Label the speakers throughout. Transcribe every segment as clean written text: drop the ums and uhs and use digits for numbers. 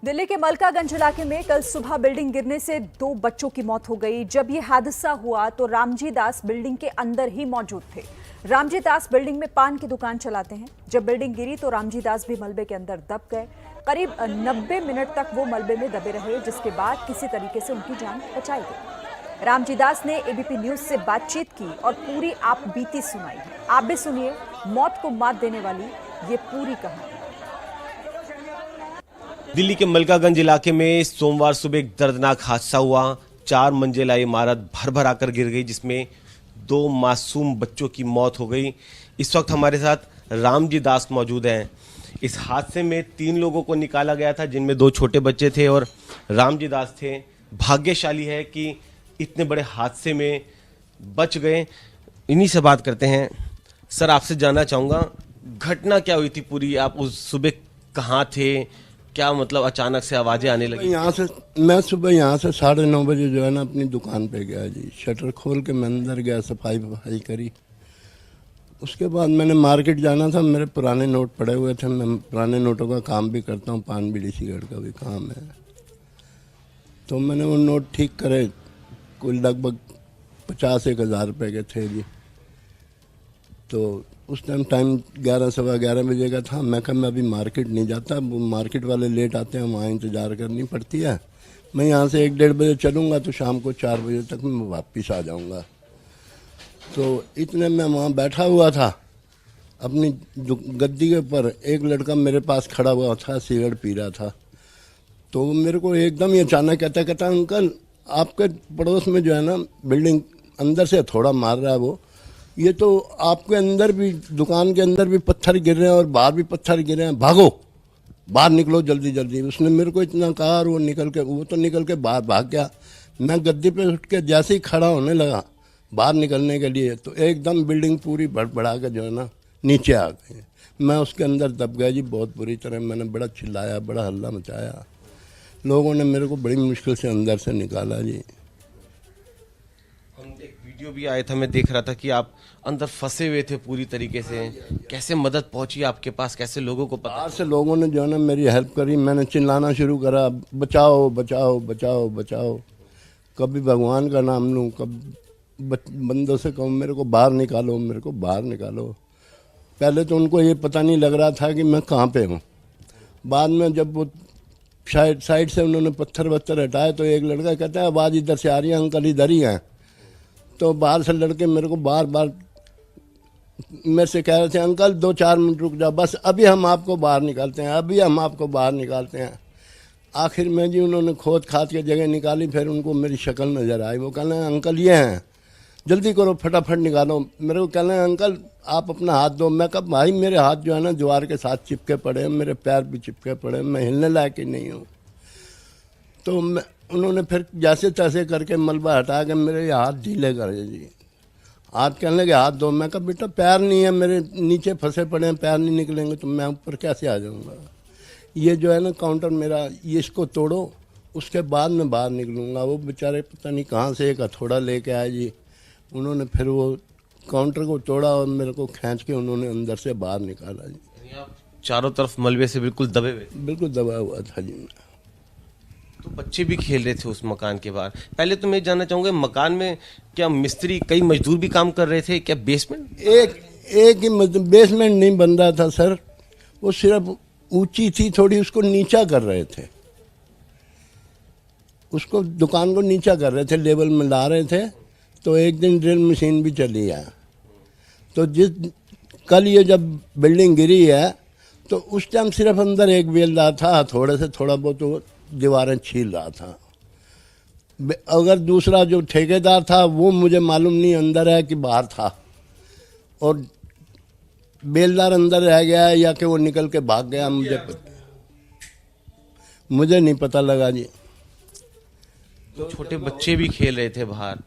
Speaker 1: दिल्ली के मलकागंज इलाके में कल सुबह बिल्डिंग गिरने से 2 बच्चों की मौत हो गई। जब ये हादसा हुआ तो रामजी दास बिल्डिंग के अंदर ही मौजूद थे। रामजी दास बिल्डिंग में पान की दुकान चलाते हैं। जब बिल्डिंग गिरी तो रामजी दास भी मलबे के अंदर दब गए। करीब 90 मिनट तक वो मलबे में दबे रहे, जिसके बाद किसी तरीके से उनकी जान बचाई गई। रामजी दास ने एबीपी न्यूज से बातचीत की और पूरी आपबीती सुनाई। आप भी सुनिए मौत को मात देने वाली ये पूरी कहानी।
Speaker 2: दिल्ली के मलकागंज इलाके में सोमवार सुबह एक दर्दनाक हादसा हुआ। 4 मंजिला इमारत भर आकर गिर गई, जिसमें 2 मासूम बच्चों की मौत हो गई। इस वक्त हमारे साथ रामजी दास मौजूद हैं। इस हादसे में 3 लोगों को निकाला गया था, जिनमें 2 छोटे बच्चे थे और रामजी दास थे। भाग्यशाली है कि इतने बड़े हादसे में बच गए। इन्हीं से बात करते हैं। सर, आपसे जानना चाहूँगा, घटना क्या हुई थी पूरी? आप उस सुबह कहाँ थे? क्या मतलब अचानक से आवाजें आने लगी?
Speaker 3: मैं सुबह यहाँ से 9:30 बजे जो है ना अपनी दुकान पे गया जी। शटर खोल के मैं अंदर गया, सफाई करी। उसके बाद मैंने मार्केट जाना था। मेरे पुराने नोट पड़े हुए थे। मैं पुराने नोटों का काम भी करता हूँ, पान बीड़ी सिगरेट का भी काम है। तो मैंने वो नोट ठीक करे, कोई लगभग 50-1 हज़ार रुपये के थे जी। तो उस टाइम 11 सवा 11 बजे का था। मैं कहा मैं अभी मार्केट नहीं जाता, वो मार्केट वाले लेट आते हैं, वहाँ इंतज़ार करनी पड़ती है। मैं यहाँ से 1-1:30 बजे चलूँगा तो शाम को 4 बजे तक मैं वापस आ जाऊँगा। तो इतने में वहाँ बैठा हुआ था अपनी गद्दी के ऊपर। एक लड़का मेरे पास खड़ा हुआ था, सिगरेट पी रहा था। तो मेरे को एकदम ही अचानक कहता अंकल, आपके पड़ोस में जो है ना बिल्डिंग अंदर से थोड़ा मार रहा है वो, ये तो आपके अंदर भी, दुकान के अंदर भी पत्थर गिर रहे हैं और बाहर भी पत्थर गिर रहे हैं, भागो, बाहर निकलो जल्दी जल्दी। उसने मेरे को इतना कहा और वो तो निकल के बाहर भाग गया। मैं गद्दी पे उठ के जैसे ही खड़ा होने लगा बाहर निकलने के लिए, तो एकदम बिल्डिंग पूरी भड़बड़ा के जो है ना नीचे आ गई। मैं उसके अंदर दब गया जी, बहुत बुरी तरह। मैंने बड़ा चिल्लाया, बड़ा हल्ला मचाया। लोगों ने मेरे को बड़ी मुश्किल से अंदर से निकाला जी।
Speaker 2: एक वीडियो भी आया था, मैं देख रहा था कि आप अंदर फंसे हुए थे पूरी तरीके से। कैसे मदद पहुंची आपके पास? कैसे लोगों को पता?
Speaker 3: बाहर से लोगों ने जो है ना मेरी हेल्प करी। मैंने चिल्लाना शुरू करा, बचाओ बचाओ बचाओ बचाओ। कभी भगवान का नाम लूँ, कभी बंदों से कहूँ मेरे को बाहर निकालो, मेरे को बाहर निकालो। पहले तो उनको ये पता नहीं लग रहा था कि मैं कहाँ पे हूँ। बाद में जब वो साइड से उन्होंने पत्थर वत्थर हटाए तो एक लड़का कहता है आवाज़ इधर से आ रही है, अंकल इधर ही हैं। तो बाहर से लड़के मेरे को बार मेरे से कह रहे थे अंकल 2-4 मिनट रुक जाओ, बस अभी हम आपको बाहर निकालते हैं, अभी हम आपको बाहर निकालते हैं। आखिर में जी उन्होंने खोद खाद के जगह निकाली। फिर उनको मेरी शक्ल नज़र आई। वो कहना है अंकल ये हैं, जल्दी करो फटाफट निकालो। मेरे को कहना है अंकल आप अपना हाथ दो। मैं कहा भाई मेरे हाथ जो है ना दीवार के साथ चिपके पड़े हैं, मेरे पैर भी चिपके पड़े हैं, मैं हिलने लायक ही नहीं हूँ। तो उन्होंने फिर जैसे तैसे करके मलबा हटा के मेरे हाथ ढीले करे जी। हाथ कहने लगे हाथ दो। मैं कहा बेटा पैर नहीं है, मेरे नीचे फंसे पड़े हैं, पैर नहीं निकलेंगे तो मैं ऊपर कैसे आ जाऊँगा। ये जो है ना काउंटर मेरा, ये इसको तोड़ो, उसके बाद मैं बाहर निकलूँगा। वो बेचारे पता नहीं कहाँ से एक हथौड़ा लेके आए जी। उन्होंने फिर वो काउंटर को तोड़ा और मेरे को खींच के उन्होंने अंदर से बाहर निकाला जी।
Speaker 2: आप चारों तरफ मलबे से बिल्कुल दबे हुए?
Speaker 3: बिल्कुल दबा हुआ था जी।
Speaker 2: तो बच्चे भी खेल रहे थे उस मकान के बाहर। पहले तो मैं जानना चाहूँगा, मकान में क्या मिस्त्री, कई मजदूर भी काम कर रहे थे? क्या बेसमेंट
Speaker 3: एक ही बेसमेंट नहीं बन रहा था सर, वो सिर्फ ऊंची थी थोड़ी, उसको नीचा कर रहे थे। उसको दुकान को नीचा कर रहे थे, लेवल में ला रहे थे। तो एक दिन ड्रिल मशीन भी चली है। तो कल ये जब बिल्डिंग गिरी है तो उस टाइम सिर्फ अंदर एक बेलदार था, थोड़े से थोड़ा बहुत वो दीवारें छील रहा था। अगर दूसरा जो ठेकेदार था वो मुझे मालूम नहीं अंदर है कि बाहर था, और बेलदार अंदर रह गया है या कि वो निकल के भाग गया, मुझे नहीं पता लगा जी।
Speaker 2: तो छोटे बच्चे भी खेल रहे थे बाहर,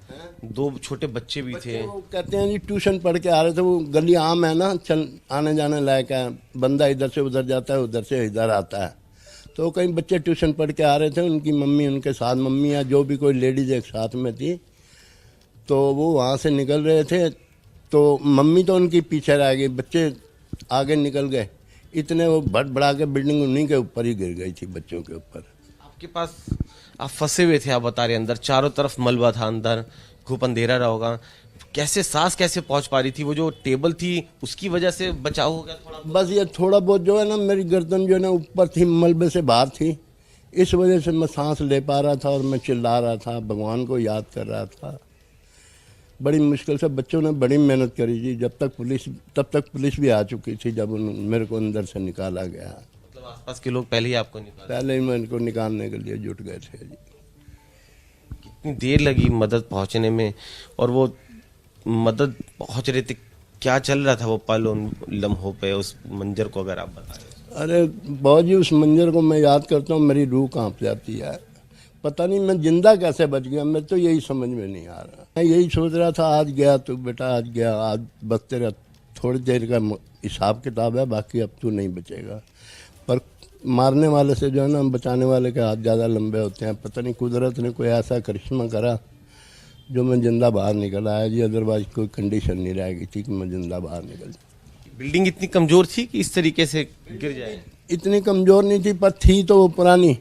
Speaker 2: 2 छोटे बच्चे भी थे।
Speaker 3: वो कहते हैं जी ट्यूशन पढ़ के आ रहे थे। वो गली आम है ना, चल आने जाने लायक है, बंदा इधर से उधर जाता है, उधर से इधर आता है। तो कई बच्चे ट्यूशन पढ़ के आ रहे थे, उनकी मम्मी उनके साथ, मम्मी या जो भी कोई लेडीज एक साथ में थी। तो वो वहाँ से निकल रहे थे। तो मम्मी तो उनकी पीछे रह गई, बच्चे आगे निकल गए। इतने वो भट बढ़ा के बिल्डिंग उन्हीं के ऊपर ही गिर गई थी, बच्चों के ऊपर।
Speaker 2: आपके पास आप फंसे हुए थे, आप बता रहे अंदर चारों तरफ मलबा था, अंदर खूब अंधेरा रहा होगा, कैसे सांस कैसे पहुंच पा रही थी? वो जो टेबल थी उसकी वजह से बचाव हो गया थोड़ा?
Speaker 3: बस ये थोड़ा बहुत जो है ना, मेरी गर्दन जो है ना ऊपर थी, मलबे से बाहर थी, इस वजह से मैं सांस ले पा रहा था और मैं चिल्ला रहा था, भगवान को याद कर रहा था। बड़ी मुश्किल से बच्चों ने बड़ी मेहनत करी थी, तब तक पुलिस भी आ चुकी थी जब मेरे को अंदर से निकाला गया।
Speaker 2: मतलब आसपास के लोग पहले ही आपको निकाले?
Speaker 3: पहले ही मैं इनको निकालने के लिए जुट गए थे जी।
Speaker 2: कितनी देर लगी मदद पहुंचने में? और वो मदद पहुंच रही थी, क्या चल रहा था वो पल, उन लम्हों पे, उस मंजर को अगर आप बताएं?
Speaker 3: अरे बहुत जी, उस मंजर को मैं याद करता हूँ, मेरी रूह कांप जाती है। पता नहीं मैं जिंदा कैसे बच गया, मैं तो यही समझ में नहीं आ रहा। मैं यही सोच रहा था, आज गया तो बेटा, आज गया, आज बस तेरा थोड़ी देर का हिसाब किताब है, बाकी अब तू नहीं बचेगा। पर मारने वाले से जो है ना, बचाने वाले के हाथ ज़्यादा लंबे होते हैं। पता नहीं कुदरत ने कोई ऐसा करिश्मा करा जो मैं जिंदा बाहर निकल आया जी, अदरवाइज कोई कंडीशन नहीं रहेगी थी कि मैं जिंदा बाहर निकल जाऊँ।
Speaker 2: बिल्डिंग इतनी कमजोर थी कि इस तरीके से गिर जाए?
Speaker 3: इतनी कमज़ोर नहीं थी, पर थी तो वो पुरानी।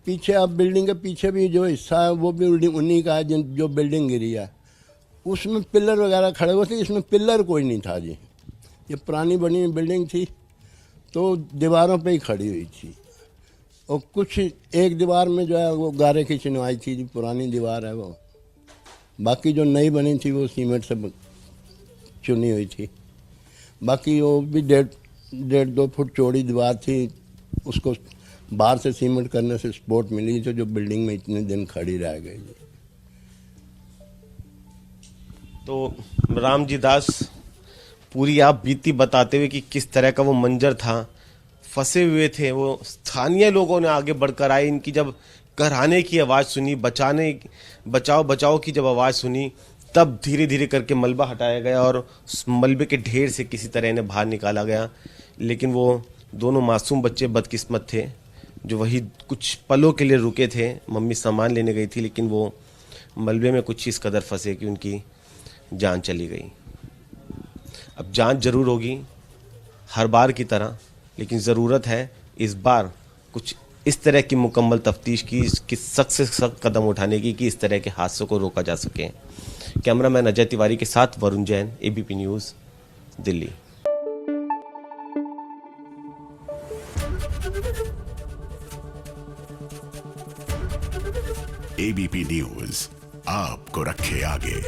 Speaker 3: पीछे अब बिल्डिंग के पीछे भी जो हिस्सा है वो भी उन्हीं का है जो बिल्डिंग गिरी है। उसमें पिलर वगैरह खड़े हुए थे, इसमें पिलर कोई नहीं था जी। ये पुरानी बनी हुई बिल्डिंग थी तो दीवारों पे ही खड़ी हुई थी, और कुछ एक दीवार में जो है वो गारे की चिनवाई थी जी, पुरानी दीवार है वो। बाकी जो नई बनी थी वो सीमेंट से चुनी हुई थी। बाकी वो भी डेढ़ 2 फुट चौड़ी दीवार थी, उसको बाहर से सीमेंट करने से सपोर्ट मिली तो जो बिल्डिंग में इतने दिन खड़ी रह गई।
Speaker 2: तो रामजी दास, पूरी आप बीती बताते हुए कि किस तरह का वो मंजर था, फंसे हुए थे वो। स्थानीय लोगों ने आगे बढ़कर आए, इनकी जब कराने की आवाज़ सुनी, बचाओ की जब आवाज़ सुनी, तब धीरे धीरे करके मलबा हटाया गया और उस मलबे के ढेर से किसी तरह इन्हें बाहर निकाला गया। लेकिन वो दोनों मासूम बच्चे बदकिस्मत थे जो वही कुछ पलों के लिए रुके थे। मम्मी सामान लेने गई थी, लेकिन वो मलबे में कुछ इस कदर फंसे कि उनकी जान चली गई। अब जांच जरूर होगी हर बार की तरह, लेकिन ज़रूरत है इस बार कुछ इस तरह की मुकम्मल तफ्तीश की, सख्त से सख्त कदम उठाने की कि इस तरह के हादसों को रोका जा सके। कैमरामैन अजय तिवारी के साथ Varun Jain, ABP news, Delhi.
Speaker 4: ABP news आपको रखे आगे।